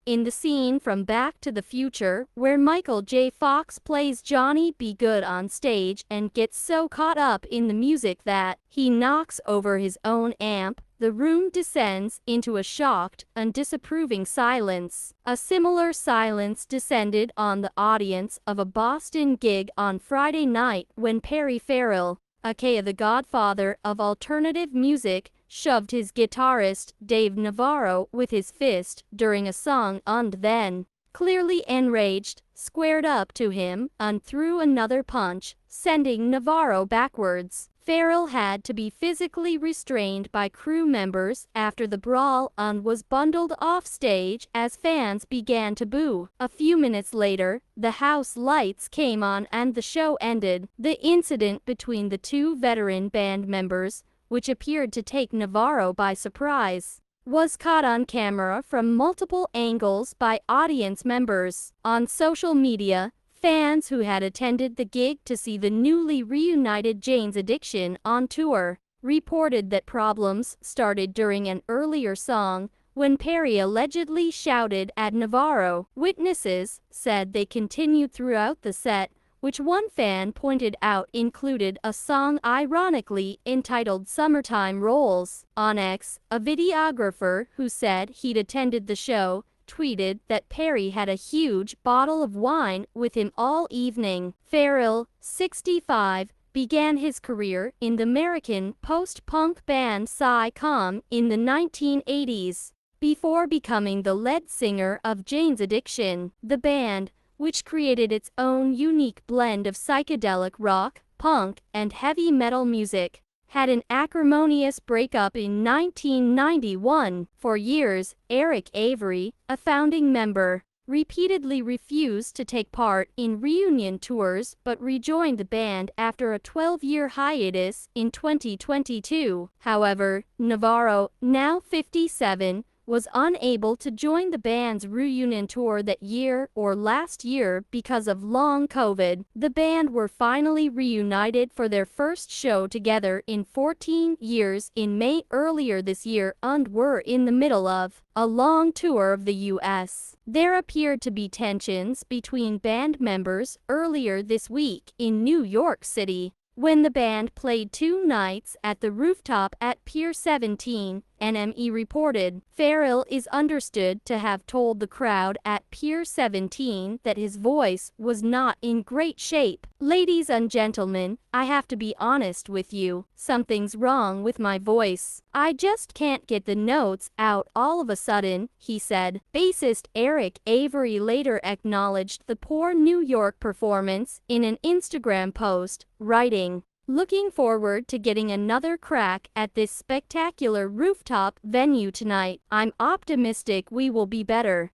In the scene from Back to the Future, where Michael J. Fox plays Johnny B. Good on stage and gets so caught up in the music that he knocks over his own amp, the room descends into a shocked and disapproving silence. A similar silence descended on the audience of a Boston gig on Friday night when Perry Farrell, aka the godfather of alternative music, shoved his guitarist, Dave Navarro, with his fist during a song and then, clearly enraged, squared up to him and threw another punch, sending Navarro backwards. Farrell had to be physically restrained by crew members after the brawl and was bundled off stage as fans began to boo. A few minutes later, the house lights came on and the show ended. The incident between the two veteran band members, which appeared to take Navarro by surprise, was caught on camera from multiple angles by audience members. On social media, fans who had attended the gig to see the newly reunited Jane's Addiction on tour reported that problems started during an earlier song when Perry allegedly shouted at Navarro. Witnesses said they continued throughout the set, which one fan pointed out included a song ironically entitled Summertime Rolls. On X, a videographer who said he'd attended the show tweeted that Perry had a huge bottle of wine with him all evening. Farrell, 65, began his career in the American post-punk band Psy-Com in the 1980s, before becoming the lead singer of Jane's Addiction. The band, which created its own unique blend of psychedelic rock, punk, and heavy metal music, had an acrimonious breakup in 1991. For years, Eric Avery, a founding member, repeatedly refused to take part in reunion tours but rejoined the band after a 12-year hiatus in 2022. However, Navarro, now 57, was unable to join the band's reunion tour that year or last year because of long COVID. The band were finally reunited for their first show together in 14 years in May earlier this year and were in the middle of a long tour of the U.S. There appeared to be tensions between band members earlier this week in New York City, when the band played 2 nights at the rooftop at Pier 17, NME reported. Farrell is understood to have told the crowd at Pier 17 that his voice was not in great shape. "Ladies and gentlemen, I have to be honest with you. Something's wrong with my voice. I just can't get the notes out all of a sudden," he said. Bassist Eric Avery later acknowledged the poor New York performance in an Instagram post, writing, "Looking forward to getting another crack at this spectacular rooftop venue tonight. I'm optimistic we will be better."